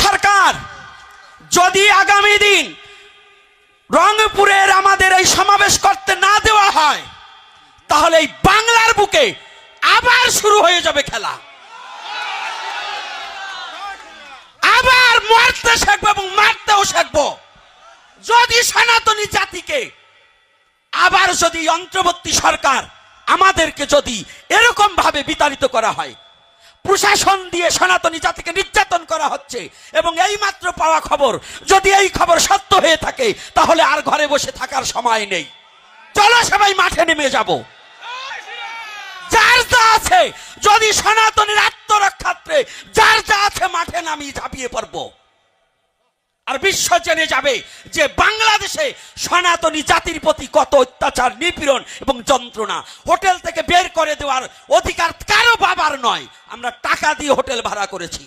সরকার যদি আগামী দিন রংপুরের আমাদের এই সমাবেশ করতে না দেওয়া হয়, তাহলে এই বাংলার বুকে আবার শুরু হয়ে যাবে খেলা। আবার মরতে শিখবো এবং মারতেও শিখবো। যদি সনাতনী জাতিকে আবার যদি অন্তর্বর্তী সরকার আমাদেরকে যদি এরকম ভাবে বিতাড়িত করা হয়, প্রশাসন দিয়ে সনাতনী জাতিকে নির্যাতন করা হচ্ছে, এবং এই মাত্র পাওয়া খবর, যদি এই খবর সত্য হয়ে থাকে, তাহলে আর ঘরে বসে থাকার সময় নেই। চলো সবাই মাঠে নেমে যাব। যার যা আছে, যদি সনাতনীর আত্মরক্ষার্থে যার যা আছে মাঠে নামিয়ে ঝাঁপিয়ে পড়বো। আর বিশ্ব জেনে যাবে যে বাংলাদেশে সনাতনী জাতির প্রতি কত অত্যাচার, নিপীড়ন এবং যন্ত্রণা। হোটেল থেকে বের করে দেওয়ার অধিকার কারো বাবার নয়। আমরা টাকা দিয়ে হোটেল ভাড়া করেছি।